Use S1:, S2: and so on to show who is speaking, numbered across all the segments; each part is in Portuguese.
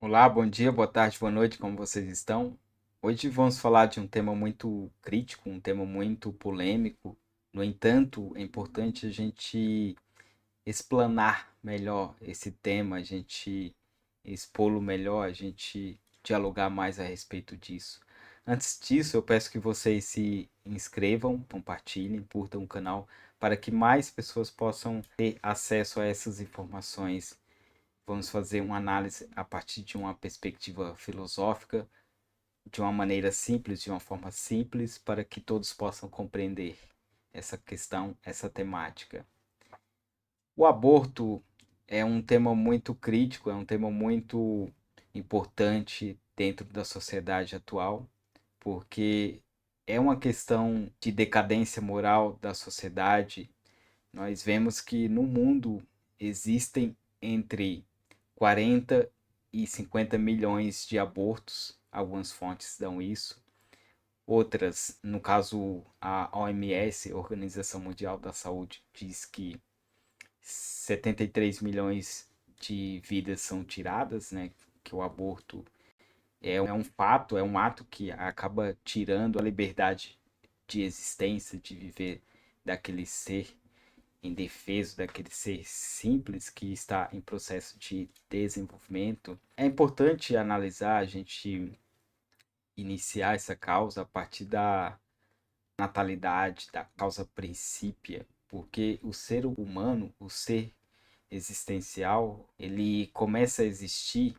S1: Olá, bom dia, boa tarde, boa noite, como vocês estão? Hoje vamos falar de um tema muito crítico, um tema muito polêmico. No entanto, é importante a gente explanar melhor esse tema, a gente expô-lo melhor, a gente dialogar mais a respeito disso. Antes disso, eu peço que vocês se inscrevam, compartilhem, curtam o canal, para que mais pessoas possam ter acesso a essas informações. Vamos fazer uma análise a partir de uma perspectiva filosófica, de uma maneira simples, de uma forma simples, para que todos possam compreender essa questão, essa temática. O aborto é um tema muito crítico, é um tema muito importante dentro da sociedade atual, porque é uma questão de decadência moral da sociedade. Nós vemos que no mundo existem entre 40 e 50 milhões de abortos, algumas fontes dão isso. Outras, no caso a OMS, Organização Mundial da Saúde, diz que 73 milhões de vidas são tiradas, né? Que o aborto é um fato, é um ato que acaba tirando a liberdade de existência, de viver daquele ser indefeso, daquele ser simples que está em processo de desenvolvimento. É importante analisar, a gente iniciar essa causa a partir da natalidade, da causa princípia, porque o ser humano, o ser existencial, ele começa a existir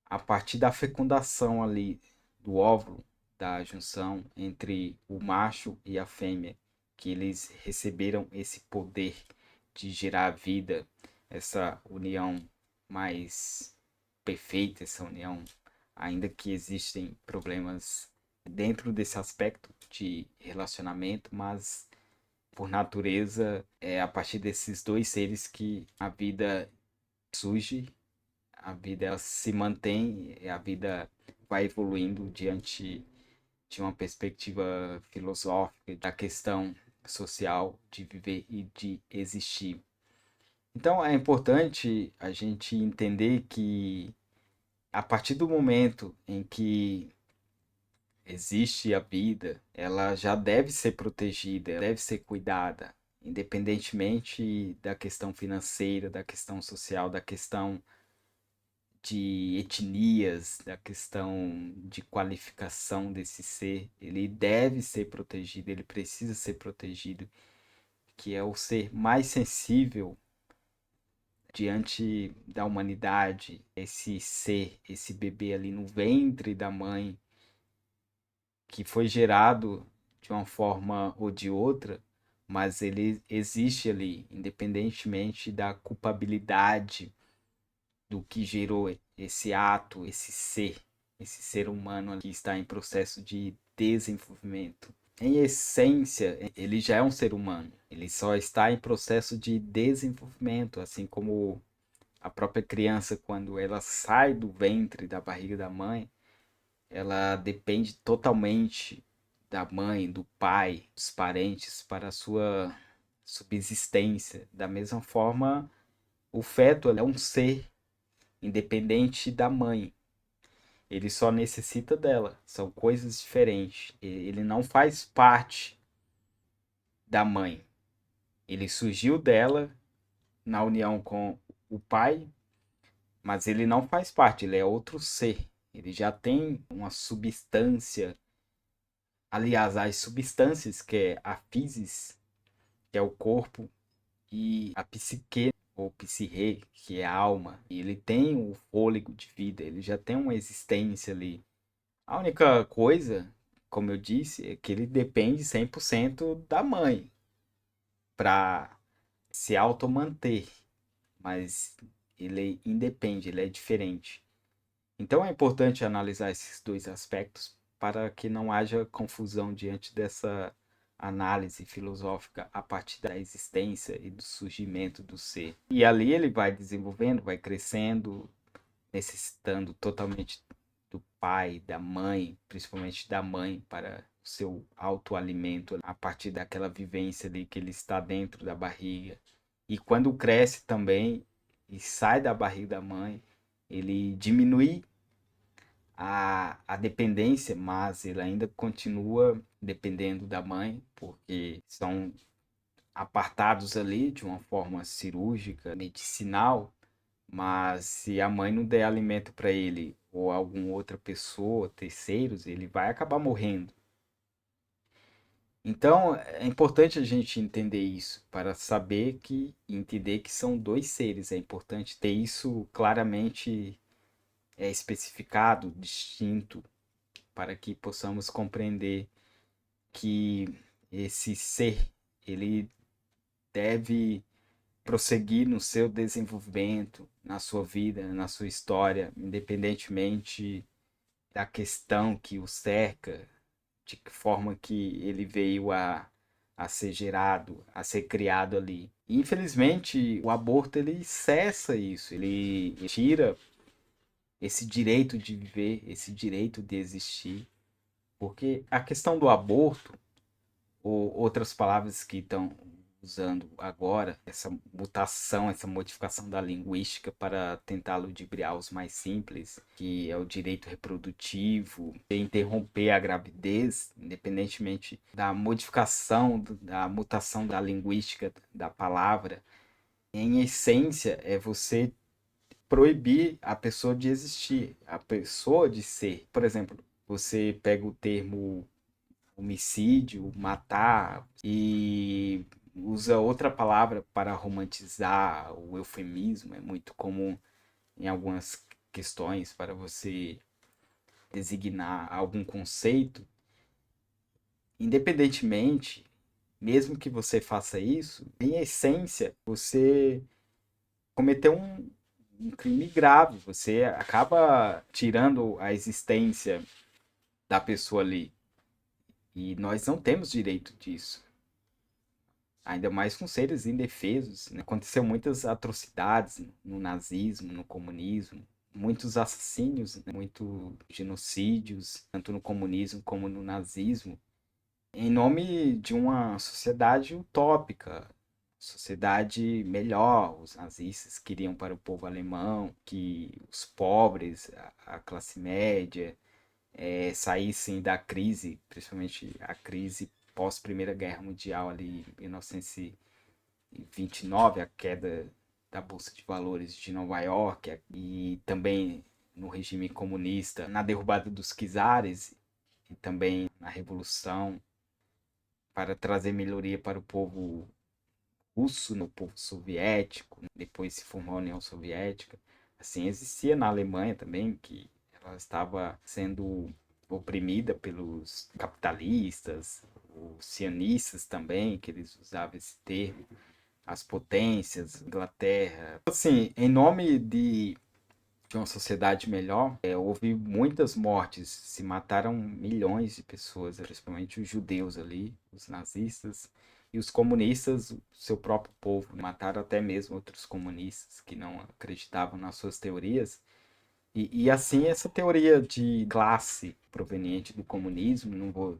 S1: a partir da fecundação ali do óvulo, da junção entre o macho e a fêmea, que eles receberam esse poder de gerar vida, essa união mais perfeita, essa união, ainda que existem problemas dentro desse aspecto de relacionamento, mas por natureza é a partir desses dois seres que a vida surge, a vida ela se mantém, a vida vai evoluindo diante de uma perspectiva filosófica da questão social de viver e de existir. Então é importante a gente entender que a partir do momento em que existe a vida, ela já deve ser protegida, deve ser cuidada, independentemente da questão financeira, da questão social, da questão de etnias, da questão de qualificação desse ser, ele deve ser protegido, ele precisa ser protegido, que é o ser mais sensível diante da humanidade, esse ser, esse bebê ali no ventre da mãe, que foi gerado de uma forma ou de outra, mas ele existe ali, independentemente da culpabilidade do que gerou esse ato, esse ser humano que está em processo de desenvolvimento. Em essência, ele já é um ser humano. Ele só está em processo de desenvolvimento, assim como a própria criança, quando ela sai do ventre, da barriga da mãe, ela depende totalmente da mãe, do pai, dos parentes para a sua subsistência. Da mesma forma, o feto é um ser independente da mãe. Ele só necessita dela. São coisas diferentes. Ele não faz parte da mãe. Ele surgiu dela na união com o pai, mas ele não faz parte. Ele é outro ser. Ele já tem uma substância. Aliás, as substâncias que é a physis, que é o corpo, e a psique, ou psique, que é a alma. E ele tem o fôlego de vida. Ele já tem uma existência ali. A única coisa, como eu disse, é que ele depende 100% da mãe para se automanter, mas ele independe, ele é diferente. Então é importante analisar esses dois aspectos para que não haja confusão diante dessa análise filosófica a partir da existência e do surgimento do ser. E ali ele vai desenvolvendo, vai crescendo, necessitando totalmente do pai, da mãe, principalmente da mãe, para o seu autoalimento, a partir daquela vivência ali que ele está dentro da barriga. E quando cresce também e sai da barriga da mãe, ele diminui a dependência, mas ele ainda continua dependendo da mãe, porque são apartados ali de uma forma cirúrgica, medicinal, mas se a mãe não der alimento para ele ou alguma outra pessoa, terceiros, ele vai acabar morrendo. Então, é importante a gente entender isso para saber que entender que são dois seres. É importante ter isso claramente especificado, distinto, para que possamos compreender que esse ser ele deve prosseguir no seu desenvolvimento, na sua vida, na sua história, independentemente da questão que o cerca, de que forma que ele veio a ser gerado, a ser criado ali. E, infelizmente, o aborto ele cessa isso, ele tira esse direito de viver, esse direito de existir, porque a questão do aborto, ou outras palavras que estão usando agora, essa mutação, essa modificação da linguística para tentar ludibriar os mais simples, que é o direito reprodutivo, interromper a gravidez, independentemente da modificação, da mutação da linguística da palavra, em essência é você proibir a pessoa de existir, a pessoa de ser. Por exemplo, você pega o termo homicídio, matar, e usa outra palavra para romantizar o eufemismo. É muito comum em algumas questões para você designar algum conceito. Independentemente, mesmo que você faça isso, em essência, você cometeu um crime grave. Você acaba tirando a existência da pessoa ali. E nós não temos direito disso. Ainda mais com seres indefesos, né? Aconteceu muitas atrocidades no nazismo, no comunismo, muitos assassínios, né? Muitos genocídios, tanto no comunismo como no nazismo, em nome de uma sociedade utópica, sociedade melhor. Os nazistas queriam para o povo alemão que os pobres, a classe média, saíssem da crise, principalmente a crise pós Primeira Guerra Mundial ali em 1929, a queda da Bolsa de Valores de Nova York, e também no regime comunista, na derrubada dos czares e também na Revolução, para trazer melhoria para o povo russo, no povo soviético, depois se formou a União Soviética. Assim, existia na Alemanha também, que ela estava sendo oprimida pelos capitalistas, os sionistas também, que eles usavam esse termo, as potências, Inglaterra. Assim, em nome de uma sociedade melhor, houve muitas mortes, se mataram milhões de pessoas, principalmente os judeus ali, os nazistas, e os comunistas, o seu próprio povo, mataram até mesmo outros comunistas que não acreditavam nas suas teorias. E assim, essa teoria de classe proveniente do comunismo, não vou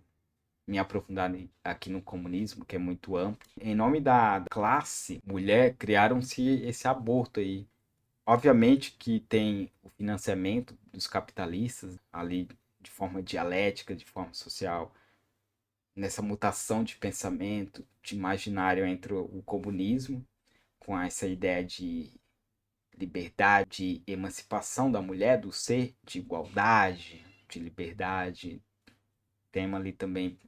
S1: me aprofundar aqui no comunismo, que é muito amplo. Em nome da classe mulher, criaram-se esse aborto aí. Obviamente que tem o financiamento dos capitalistas ali de forma dialética, de forma social, nessa mutação de pensamento, de imaginário entre o comunismo, com essa ideia de liberdade, de emancipação da mulher, do ser, de igualdade, de liberdade. Tema ali também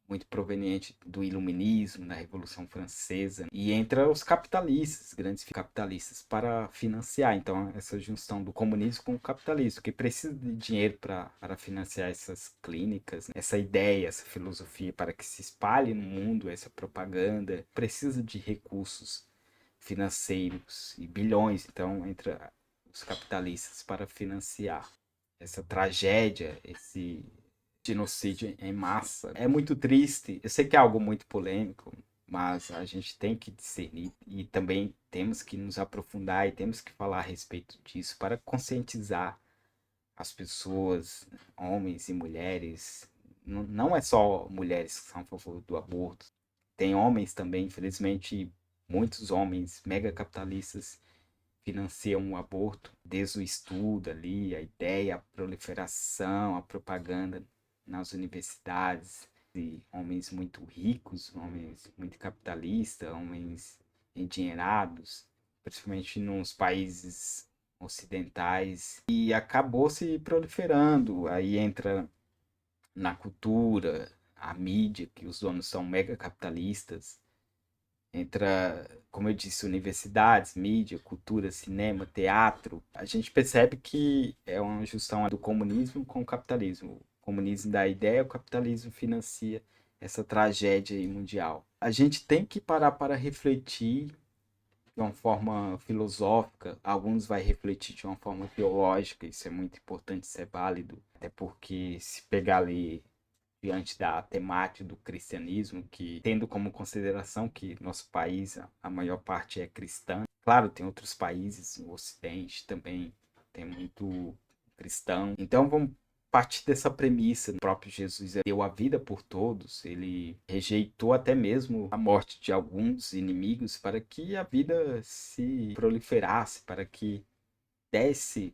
S1: muito proveniente do iluminismo, da Revolução Francesa, e entra os capitalistas, grandes capitalistas, para financiar, então, essa junção do comunismo com o capitalismo, que precisa de dinheiro para financiar essas clínicas, né? Essa ideia, essa filosofia, para que se espalhe no mundo essa propaganda, precisa de recursos financeiros e bilhões, então, entra os capitalistas para financiar essa tragédia, esse genocídio em massa. É muito triste. Eu sei que é algo muito polêmico, mas a gente tem que discernir e também temos que nos aprofundar e temos que falar a respeito disso para conscientizar as pessoas, homens e mulheres. Não é só mulheres que são a favor do aborto. Tem homens também, infelizmente, muitos homens mega capitalistas financiam o aborto, desde o estudo ali, a ideia, a proliferação, a propaganda nas universidades, e homens muito ricos, homens muito capitalistas, homens endinheirados, principalmente nos países ocidentais, e acabou se proliferando. Aí entra na cultura, a mídia, que os donos são mega capitalistas, entra, como eu disse, universidades, mídia, cultura, cinema, teatro. A gente percebe que é uma junção do comunismo com o capitalismo. O comunismo dá a ideia, o capitalismo financia essa tragédia aí mundial. A gente tem que parar para refletir de uma forma filosófica, alguns vai refletir de uma forma teológica, isso é muito importante, isso é válido, até porque se pegar ali diante da temática do cristianismo, que tendo como consideração que nosso país, a maior parte é cristã. Claro, tem outros países no Ocidente também, tem muito cristão. Então vamos partir dessa premissa. O próprio Jesus deu a vida por todos, ele rejeitou até mesmo a morte de alguns inimigos para que a vida se proliferasse, para que desse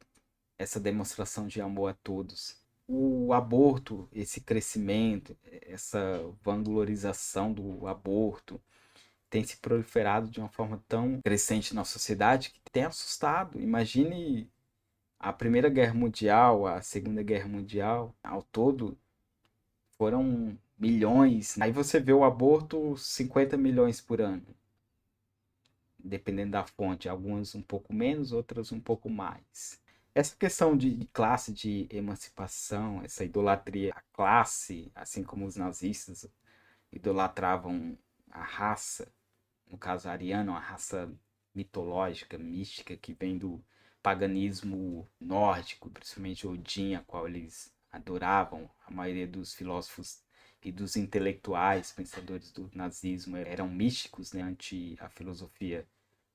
S1: essa demonstração de amor a todos. O aborto, esse crescimento, essa vanglorização do aborto tem se proliferado de uma forma tão crescente na sociedade que tem assustado. Imagine a Primeira Guerra Mundial, a Segunda Guerra Mundial, ao todo foram milhões. Aí você vê o aborto 50 milhões por ano, dependendo da fonte, algumas um pouco menos, outras um pouco mais. Essa questão de classe, de emancipação, essa idolatria à classe, assim como os nazistas idolatravam a raça, no caso ariano, uma raça mitológica, mística, que vem do paganismo nórdico, principalmente Odin, a qual eles adoravam. A maioria dos filósofos e dos intelectuais, pensadores do nazismo, eram místicos, né, ante a filosofia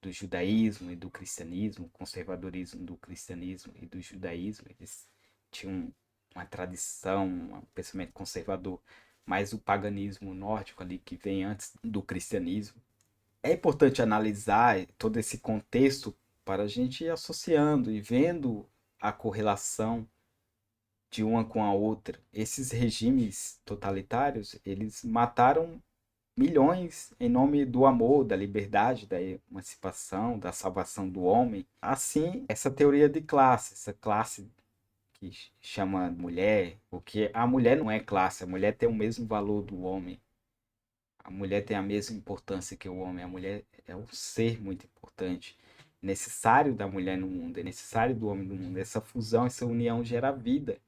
S1: do judaísmo e do cristianismo, o conservadorismo do cristianismo e do judaísmo. Eles tinham uma tradição, um pensamento conservador, mas o paganismo nórdico ali que vem antes do cristianismo. É importante analisar todo esse contexto para a gente ir associando e vendo a correlação de uma com a outra. Esses regimes totalitários, eles mataram milhões em nome do amor, da liberdade, da emancipação, da salvação do homem. Assim, essa teoria de classe, essa classe que chama mulher, porque a mulher não é classe, a mulher tem o mesmo valor do homem. A mulher tem a mesma importância que o homem. A mulher é um ser muito importante, necessário da mulher no mundo, é necessário do homem no mundo. Essa fusão, essa união gera vida.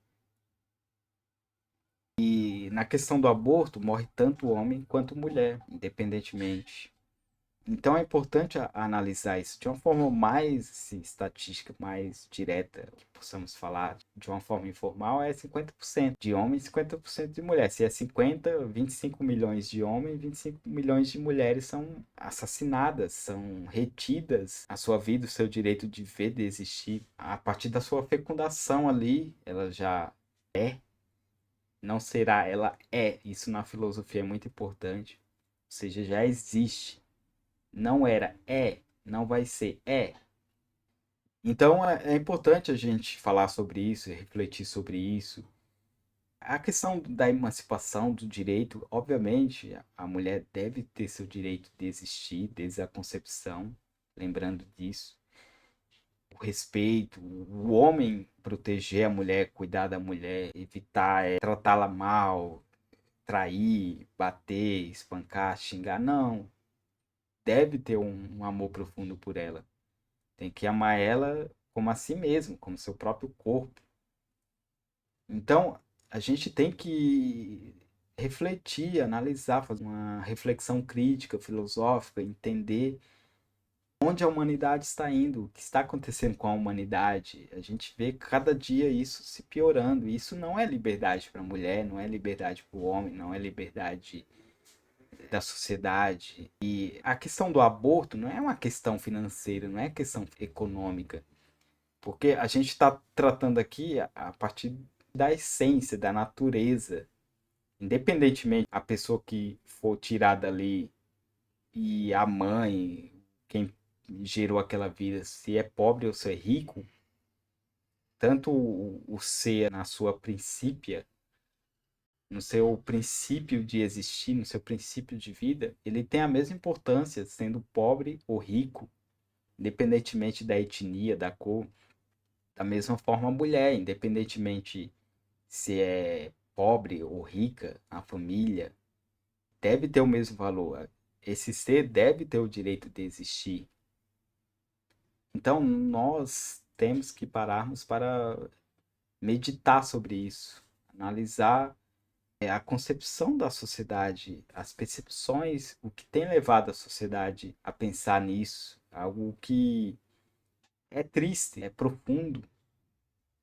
S1: E na questão do aborto, morre tanto homem quanto mulher, independentemente. Então é importante analisar isso de uma forma mais assim, estatística, mais direta, que possamos falar de uma forma informal, é 50% de homens e 50% de mulheres. Se é 50, 25 milhões de homens, 25 milhões de mulheres são assassinadas, são retidas a sua vida, o seu direito de ver, de existir. A partir da sua fecundação ali, ela já é, não será, ela é. Isso na filosofia é muito importante. Ou seja, já existe. Não era, é, não vai ser, é. Então é importante a gente falar sobre isso, refletir sobre isso. A questão da emancipação do direito, obviamente, a mulher deve ter seu direito de existir desde a concepção, lembrando disso. O respeito, o homem proteger a mulher, cuidar da mulher, evitar tratá-la mal, trair, bater, espancar, xingar. Não, deve ter um amor profundo por ela. Tem que amar ela como a si mesmo, como seu próprio corpo. Então, a gente tem que refletir, analisar, fazer uma reflexão crítica, filosófica, entender onde a humanidade está indo, o que está acontecendo com a humanidade. A gente vê cada dia isso se piorando. Isso não é liberdade para a mulher, não é liberdade para o homem, não é liberdade da sociedade. E a questão do aborto não é uma questão financeira, não é questão econômica. Porque a gente está tratando aqui a partir da essência, da natureza. Independentemente a pessoa que for tirada ali e a mãe, quem gerou aquela vida, se é pobre ou se é rico, tanto o ser na sua princípia, no seu princípio de existir, no seu princípio de vida, ele tem a mesma importância, sendo pobre ou rico, independentemente da etnia, da cor. Da mesma forma, a mulher, independentemente se é pobre ou rica, a família deve ter o mesmo valor. Esse ser deve ter o direito de existir. Então, nós temos que pararmos para meditar sobre isso, analisar a concepção da sociedade, as percepções, o que tem levado a sociedade a pensar nisso, algo que é triste, é profundo,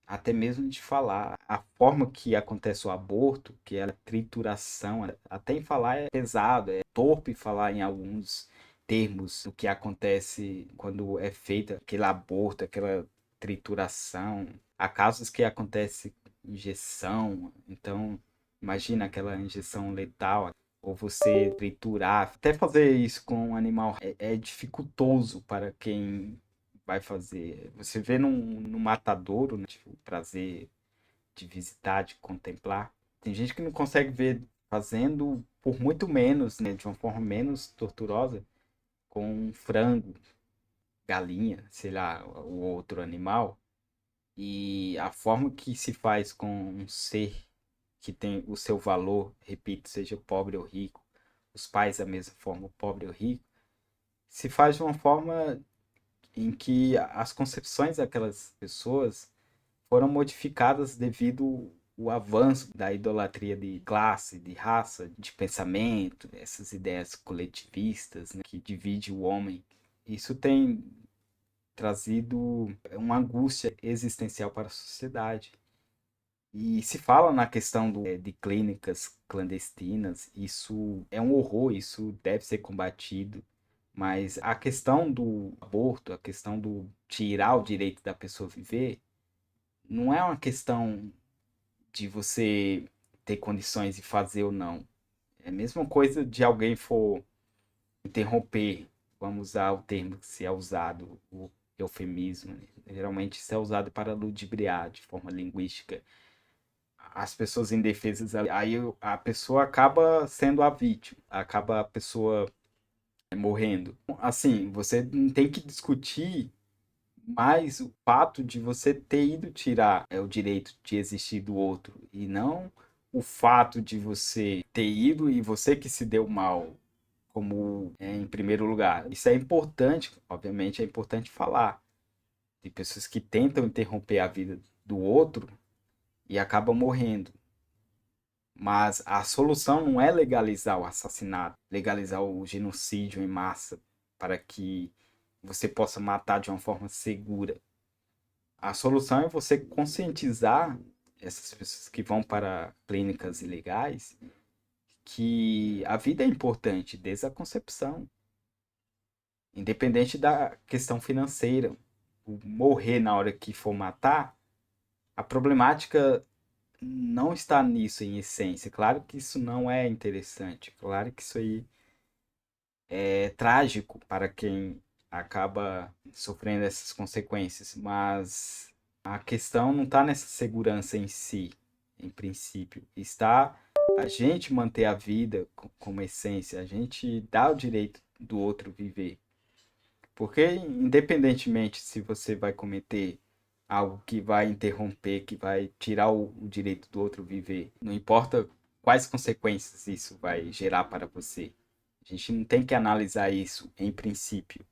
S1: até mesmo de falar. A forma que acontece o aborto, que é a trituração, até em falar é pesado, é torpe falar em alguns termos do que acontece quando é feito aquele aborto, aquela trituração. Há casos que acontece injeção, então imagina aquela injeção letal, ou você triturar, até fazer isso com um animal é dificultoso para quem vai fazer. Você vê no matadouro, né, tipo, o prazer de visitar, de contemplar. Tem gente que não consegue ver fazendo por muito menos, né, de uma forma menos torturosa, com um frango, galinha, sei lá, o outro animal. E a forma que se faz com um ser que tem o seu valor, repito, seja pobre ou rico, os pais da mesma forma, pobre ou rico, se faz de uma forma em que as concepções daquelas pessoas foram modificadas devido ao avanço da idolatria de classe, de raça, de pensamento, essas ideias coletivistas, né, que divide o homem. Isso tem trazido uma angústia existencial para a sociedade. E se fala na questão de clínicas clandestinas, isso é um horror, isso deve ser combatido. Mas a questão do aborto, a questão do tirar o direito da pessoa viver, não é uma questão de você ter condições de fazer ou não. É a mesma coisa de alguém for interromper, vamos usar o termo que se é usado, o eufemismo, né? Geralmente isso é usado para ludibriar de forma linguística as pessoas indefesas. Aí a pessoa acaba sendo a vítima, acaba a pessoa morrendo. Assim, você não tem que discutir mais o fato de você ter ido tirar o direito de existir do outro e não o fato de você ter ido e você que se deu mal como em primeiro lugar. Isso é importante, obviamente é importante falar. Tem pessoas que tentam interromper a vida do outro e acabam morrendo. Mas a solução não é legalizar o assassinato, legalizar o genocídio em massa para que você possa matar de uma forma segura. A solução é você conscientizar essas pessoas que vão para clínicas ilegais que a vida é importante desde a concepção, independente da questão financeira. O morrer na hora que for matar, a problemática não está nisso em essência. Claro que isso não é interessante, claro que isso aí é trágico para quem acaba sofrendo essas consequências, mas a questão não está nessa segurança em si, em princípio. Está a gente manter a vida como essência, a gente dá o direito do outro viver. Porque, independentemente se você vai cometer algo que vai interromper, que vai tirar o direito do outro viver, não importa quais consequências isso vai gerar para você. A gente não tem que analisar isso em princípio,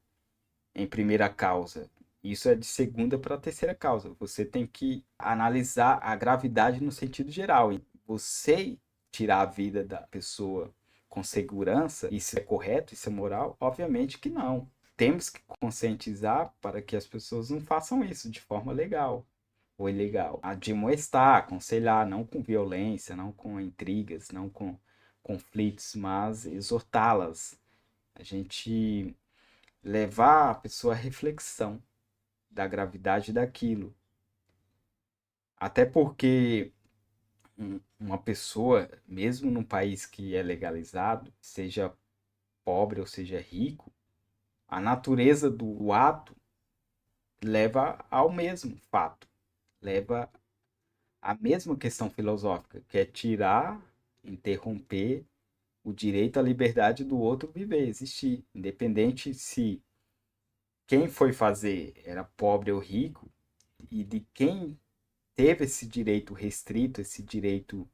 S1: em primeira causa. Isso é de segunda para terceira causa. Você tem que analisar a gravidade no sentido geral. Você tirar a vida da pessoa com segurança, isso é correto, isso é moral? Obviamente que não. Temos que conscientizar para que as pessoas não façam isso de forma legal ou ilegal. Admoestar, aconselhar, não com violência, não com intrigas, não com conflitos, mas exortá-las. A gente levar a pessoa à reflexão da gravidade daquilo. Até porque uma pessoa, mesmo num país que é legalizado, seja pobre ou seja rico, A natureza do ato leva ao mesmo fato, leva à mesma questão filosófica, que é tirar, interromper o direito à liberdade do outro viver, existir, independente se quem foi fazer era pobre ou rico, e de quem teve esse direito restrito, esse direito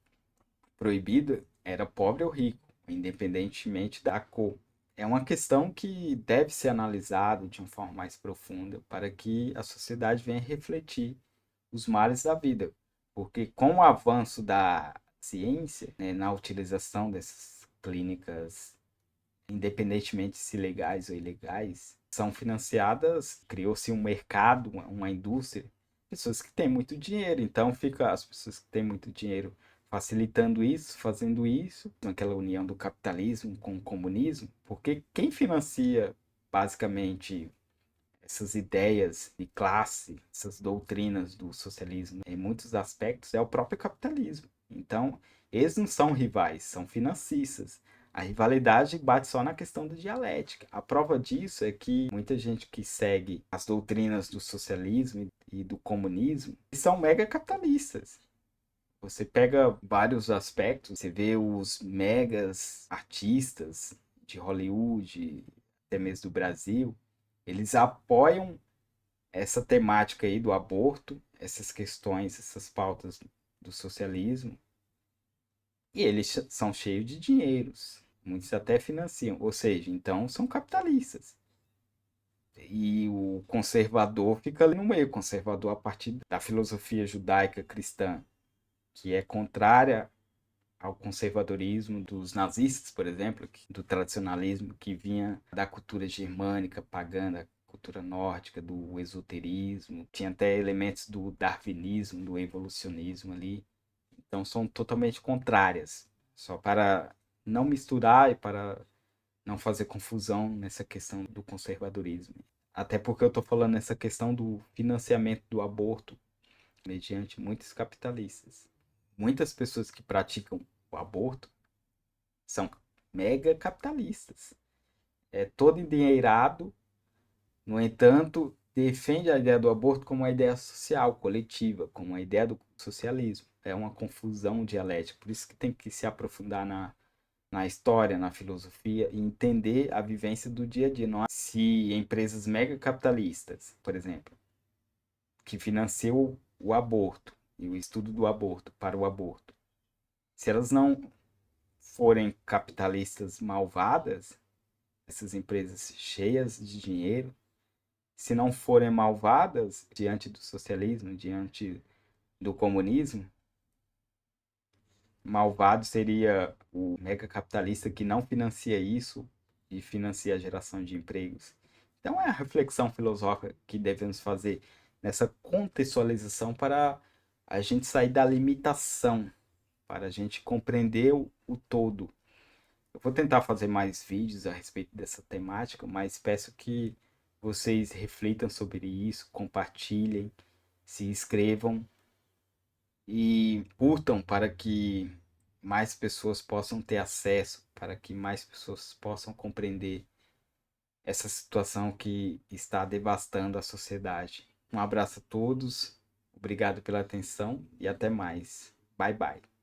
S1: proibido, era pobre ou rico, independentemente da cor. É uma questão que deve ser analisada de uma forma mais profunda para que a sociedade venha refletir os males da vida. Porque com o avanço da ciência, né, na utilização dessas clínicas, independentemente se legais ou ilegais, são financiadas, criou-se um mercado, uma indústria, pessoas que têm muito dinheiro. Então fica as pessoas que têm muito dinheiro facilitando isso, fazendo isso, naquela união do capitalismo com o comunismo, porque quem financia basicamente essas ideias de classe, essas doutrinas do socialismo, em muitos aspectos, é o próprio capitalismo. Então, eles não são rivais, são financistas. A rivalidade bate só na questão da dialética. A prova disso é que muita gente que segue as doutrinas do socialismo e do comunismo são mega capitalistas. Você pega vários aspectos, você vê os megas artistas de Hollywood, até mesmo do Brasil, eles apoiam essa temática aí do aborto, essas questões, essas pautas do socialismo, e eles são cheios de dinheiros. Muitos até financiam, ou seja, então são capitalistas. E o conservador fica ali no meio, conservador a partir da filosofia judaica cristã, que é contrária ao conservadorismo dos nazistas, por exemplo, do tradicionalismo que vinha da cultura germânica, pagã, da cultura nórdica, do esoterismo, tinha até elementos do darwinismo, do evolucionismo ali. Então são totalmente contrárias, só para não misturar e para não fazer confusão nessa questão do conservadorismo. Até porque eu estou falando nessa questão do financiamento do aborto mediante muitos capitalistas. Muitas pessoas que praticam o aborto são mega capitalistas. É todo endinheirado, no entanto, defende a ideia do aborto como uma ideia social, coletiva, como uma ideia do socialismo. É uma confusão dialética, por isso que tem que se aprofundar na história, na filosofia e entender a vivência do dia a dia. Não há se empresas mega capitalistas, por exemplo, que financiam o aborto e o estudo do aborto para o aborto, se elas não forem capitalistas malvadas, essas empresas cheias de dinheiro, se não forem malvadas diante do socialismo, diante do comunismo, malvado seria o mega capitalista que não financia isso e financia a geração de empregos. Então é a reflexão filosófica que devemos fazer nessa contextualização para a gente sair da limitação, para a gente compreender o todo. Eu vou tentar fazer mais vídeos a respeito dessa temática, mas peço que vocês reflitam sobre isso, compartilhem, se inscrevam e curtam para que mais pessoas possam ter acesso, para que mais pessoas possam compreender essa situação que está devastando a sociedade. Um abraço a todos, obrigado pela atenção e até mais. Bye bye.